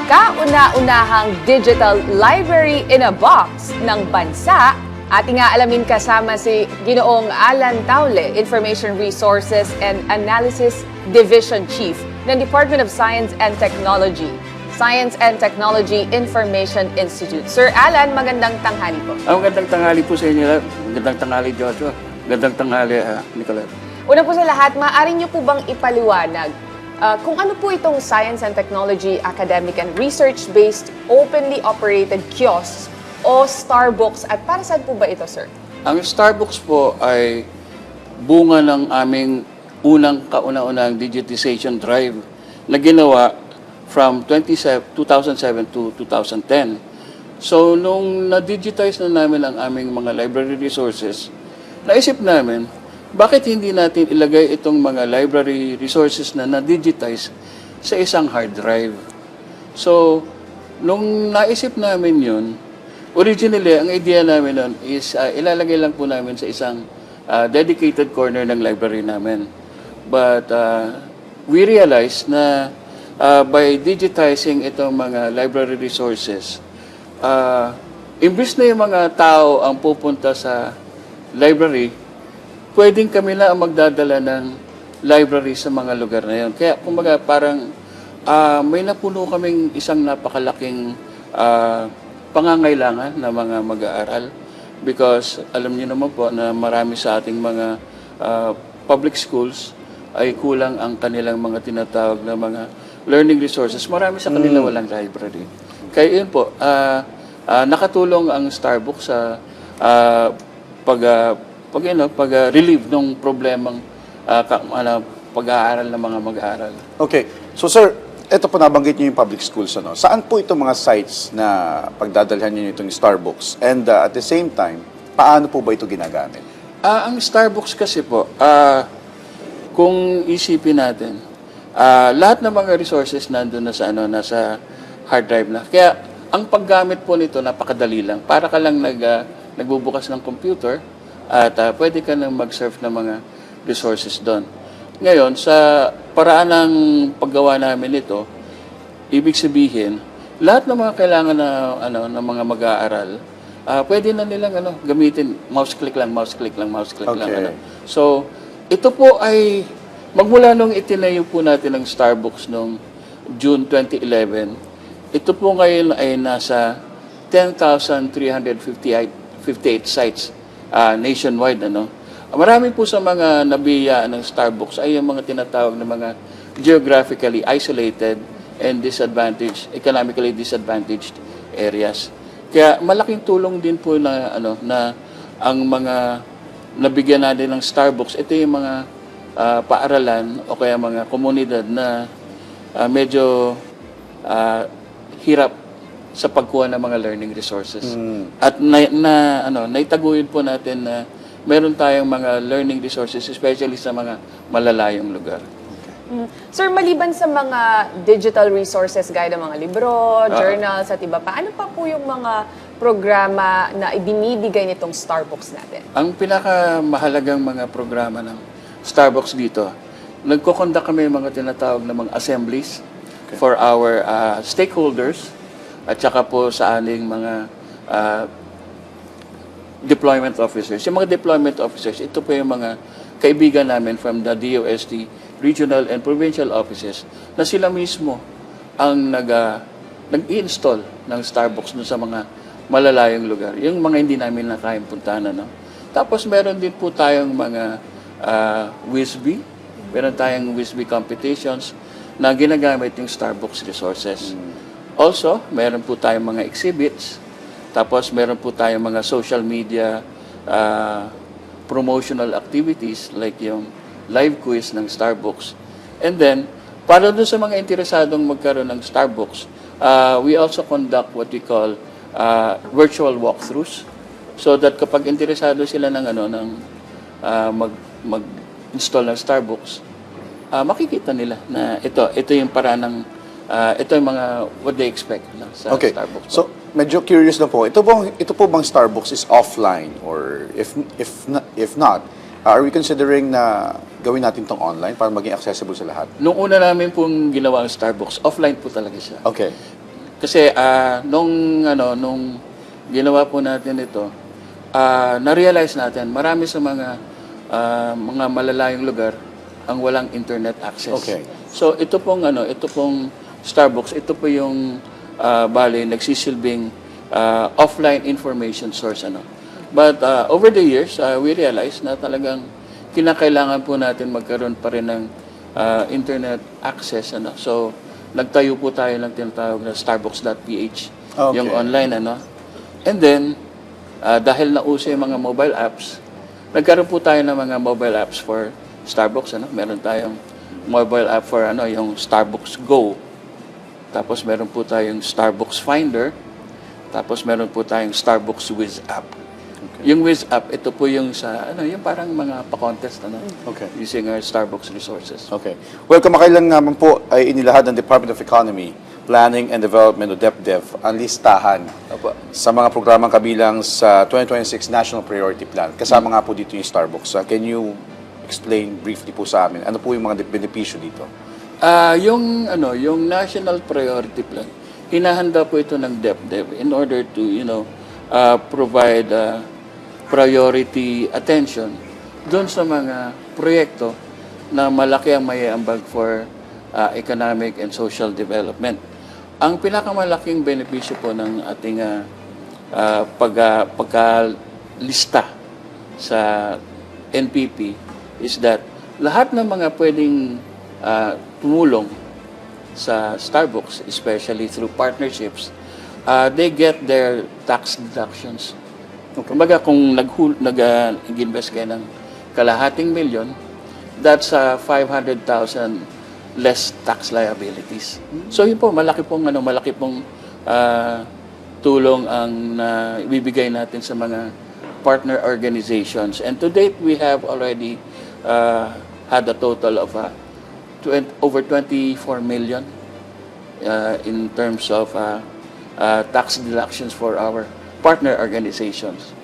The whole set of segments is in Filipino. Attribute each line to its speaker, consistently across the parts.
Speaker 1: kauna-unahang digital library in a box ng bansa. Ating alamin kasama si Ginoong Alan Taule, Information Resources and Analysis Division Chief ng Department of Science and Technology, Science and Technology Information Institute. Sir Alan, magandang tanghali po.
Speaker 2: Magandang tanghali po sa inyo. Magandang tanghali, Joshua. Magandang tanghali, Nicolette.
Speaker 1: Una po sa lahat, maaari niyo po bang ipaliwanag kung ano po itong Science and Technology Academic and Research-based openly operated kiosks o Starbooks at para saan po ba ito, sir?
Speaker 2: Ang Starbooks po ay bunga ng aming unang kauna-unang digitization drive na ginawa from 2007 to 2010. So, nung na-digitize na namin ang aming mga library resources, naisip namin, bakit hindi natin ilagay itong mga library resources na na-digitize sa isang hard drive? So, nung naisip namin yun, originally, ang idea namin nun is ilalagay lang po namin sa isang dedicated corner ng library namin. But we realized na by digitizing itong mga library resources, imbis na yung mga tao ang pupunta sa library, pwedeng kami na ang magdadala ng library sa mga lugar na yun. Kaya, kumbaga, parang may napuno kaming isang napakalaking pangangailangan ng mga mag-aaral. Because, alam niyo naman po na marami sa ating mga public schools ay kulang ang kanilang mga tinatawag na mga learning resources. Marami sa kanila walang library. Kaya yun po, nakatulong ang Starbooks sa pag-relieve ng problemang pag-aaral ng mga mag-aaral.
Speaker 3: Okay. So, sir, ito po nabanggit niyo yung public schools. Ano? Saan po itong mga sites na pagdadalhan niyo itong Starbooks? And at the same time, paano po ba ito ginagamit?
Speaker 2: Ang Starbooks kasi po, kung isipin natin, lahat ng mga resources nandun na sa, nasa hard drive na. Kaya, ang paggamit po nito, napakadali lang. Para ka lang nagbubukas ng computer, at pwede ka nang mag-surf ng mga resources doon. Ngayon, sa paraan ng paggawa namin ito, ibig sabihin, lahat ng mga kailangan ng mga mag-aaral, pwede na nilang gamitin, mouse click lang.
Speaker 3: Okay.
Speaker 2: So, ito po ay, magmula nung itinayo po natin ang Starbooks noong June 2011, ito po ngayon ay nasa 10,358 sites nationwide. Marami po sa mga nabiyaan ng Starbooks ay yung mga tinatawag na mga geographically isolated and economically disadvantaged areas. Kaya malaking tulong din po na ang mga nabigyan natin ng Starbooks, ito yung mga paaralan o kaya mga komunidad na medyo hirap sa pagkuha ng mga learning resources. At naitaguyod po natin na meron tayong mga learning resources, especially sa mga malalayong lugar.
Speaker 1: Sir, maliban sa mga digital resources gaya ng mga libro, journals at iba pa, ano pa po yung mga programa na ibinibigay nitong Starbooks natin?
Speaker 2: Ang pinakamahalagang mga programa ng Starbooks dito, nagko-conduct kami mga tinatawag na mga assemblies for our stakeholders at saka po sa ating mga deployment officers. Yung mga deployment officers, ito po yung mga kaibigan namin from the DOST, regional and provincial offices, na sila mismo ang nag-i-install ng Starbooks sa mga malalayong lugar. Yung mga hindi namin nakayang puntahan. Tapos meron din po tayong mga WISB. Meron tayong WISB competitions na ginagamit yung Starbooks resources. Also, meron po tayong mga exhibits. Tapos, meron po tayong mga social media promotional activities like yung live quiz ng Starbooks. And then, para doon sa mga interesadong magkaroon ng Starbooks, we also conduct what we call virtual walkthroughs. So that kapag interesado sila ng mag-install ng Starbooks, makikita nila na ito yung paraan ng ito yung mga what they expect sa Starbooks.
Speaker 3: So, medyo curious na po. Ito po bang Starbooks is offline or if not, are we considering na gawin natin tong online para maging accessible sa lahat?
Speaker 2: Nung una namin pong ginawa ang Starbooks, offline po talaga siya.
Speaker 3: Okay.
Speaker 2: Kasi nung ginawa po natin ito, na-realize natin marami sa mga malalayong lugar ang walang internet access.
Speaker 3: Okay.
Speaker 2: So ito pong Starbucks, ito po yung bali nagsisilbing offline information source But over the years, we realized na talagang kinakailangan po natin magkaroon pa rin ng internet access So nagtayo po tayo ng tinatawag na starbucks.ph,
Speaker 3: Okay.
Speaker 2: yung online And then dahil nauso yung mga mobile apps, nagkaroon po tayo ng mga mobile apps for Starbucks Meron tayong mobile app for yung Starbucks Go. Tapos meron po tayong Starbucks Finder. Tapos meron po tayong Starbucks Wiz app. Okay. Yung Wiz app, ito po yung yung parang mga pa-contest
Speaker 3: Okay.
Speaker 2: using our Starbucks resources.
Speaker 3: Okay. Well, kamakailan naman po ay inilahad ng Department of Economy, Planning and Development o DepDev ang listahan
Speaker 2: Opo.
Speaker 3: sa mga programang kabilang sa 2026 National Priority Plan. Kasama nga po dito yung Starbucks. Can you explain briefly po sa amin ano po yung mga benepisyo dito?
Speaker 2: Yung National Priority Plan, hinahanda po ito ng DepDev in order to provide priority attention doon sa mga proyekto na malaki ang maiambag for economic and social development. Ang pinakamalaking benepisyo po ng ating pagkalista sa NPP is that lahat ng mga pwedeng tumulong sa Starbucks, especially through partnerships, they get their tax deductions. Kumbaga, kung nag-invest kayo ng ₱250,000, that's 500,000 less tax liabilities. So yun po, malaki pong tulong ang ibibigay natin sa mga partner organizations. And to date, we have already had a total of over 24 million in terms of tax deductions for our partner organizations.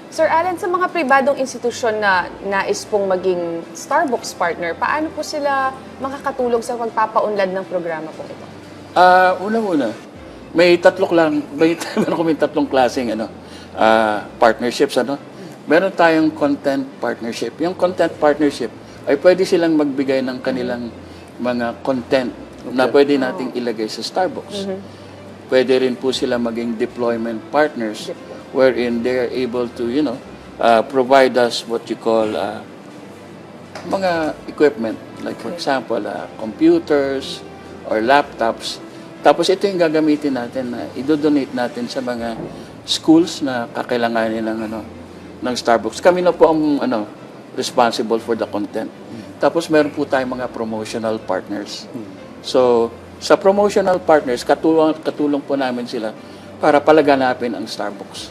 Speaker 1: Sir Alan, sa mga pribadong institusyon na nais pong maging Starbucks partner, paano po sila makakatulong sa pagpapaunlad ng programa po ito?
Speaker 2: Una-una, meron kaming tatlong klaseng partnerships Meron tayong content partnership. Yung content partnership ay pwede silang magbigay ng kanilang mga content na pwede nating ilagay sa Starbucks. Pwede rin po sila maging deployment partners wherein they are able to, provide us what you call mga equipment. Like for example, computers or laptops. Tapos ito yung gagamitin natin na idodonate natin sa mga schools na kakailanganin ng Starbucks. Kami na po ang responsible for the content. Tapos meron po tayong mga promotional partners. So, sa promotional partners, katulong po namin sila para palaganapin ang Starbucks.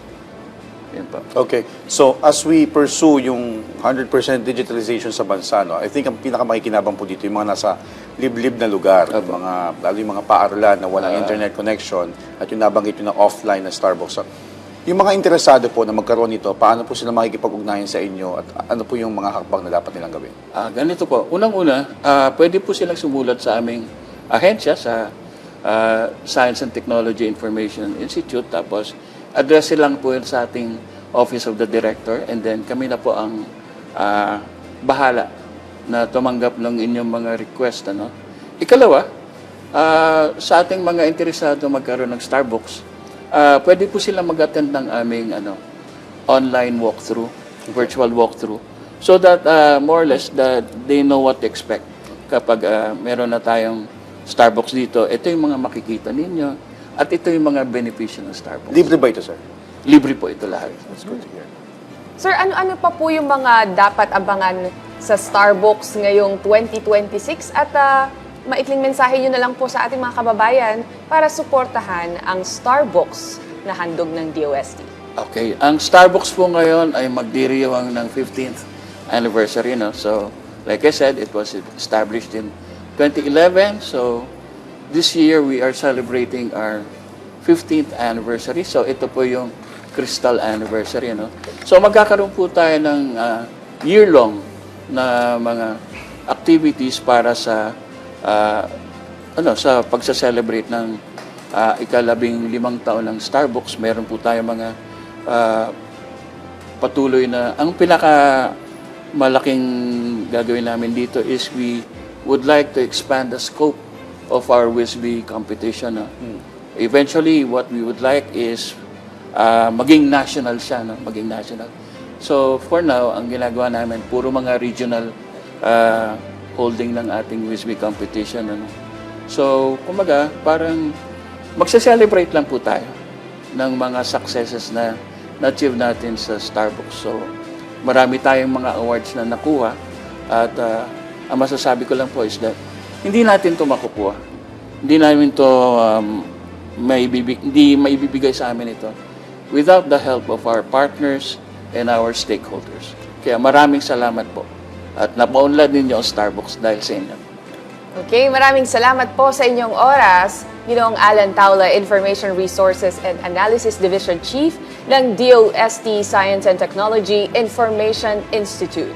Speaker 2: Yan po.
Speaker 3: Okay. So, as we pursue yung 100% digitalization sa bansa, I think ang pinakamakikinabang po dito yung mga nasa liblib na lugar, lalo yung mga paaralan na walang internet connection at yung nabanggit yung na offline na Starbucks. So, yung mga interesado po na magkaroon nito, paano po sila makikipag-ugnayan sa inyo at ano po yung mga hakbang na dapat nilang gawin?
Speaker 2: Ganito po. Unang-una, pwede po silang sumulat sa aming ahensya sa Science and Technology Information Institute. Tapos, address silang po sa ating Office of the Director and then kami na po ang bahala na tumanggap ng inyong mga request. Ikalawa, sa ating mga interesado magkaroon ng Starbucks, pwede po sila mag-attend ng aming online walkthrough, virtual walkthrough, so that more or less that they know what to expect kapag meron na tayong Starbucks dito. Ito yung mga makikita ninyo at ito yung mga benepisyo ng Starbucks.
Speaker 3: Libre ba ito, sir?
Speaker 2: Libre po ito lahat.
Speaker 3: That's good to hear.
Speaker 1: Sir, ano-ano pa po yung mga dapat abangan sa Starbucks ngayong 2026 at maikling mensahe nyo na lang po sa ating mga kababayan para suportahan ang Starbucks na handog ng DOST.
Speaker 2: Okay. Ang Starbucks po ngayon ay magdiriwang ng 15th anniversary. So, like I said, it was established in 2011. So, this year we are celebrating our 15th anniversary. So, ito po yung Crystal Anniversary. So, magkakaroon po tayo ng year-long na mga activities para sa sa pagsa-celebrate ng ika-15 taon ng Starbucks, meron po tayo mga patuloy na, ang pinaka malaking gagawin namin dito is we would like to expand the scope of our WISB competition. Eventually, what we would like is maging national siya, no? Maging national. So, for now, ang ginagawa namin, puro mga regional holding ng ating WISB competition. Ano? So, kumbaga, parang magsa-celebrate lang po tayo ng mga successes na na-achieve natin sa Starbucks. So, marami tayong mga awards na nakuha at ang masasabi ko lang po is that hindi natin to makukuha. Hindi namin to hindi maibibigay sa amin ito without the help of our partners and our stakeholders. Kaya maraming salamat po at napaunlad ninyo ang Starbucks dahil sa inyo.
Speaker 1: Okay, maraming salamat po sa inyong oras, Ginoong Alan Taula, Information Resources and Analysis Division Chief ng DOST Science and Technology Information Institute.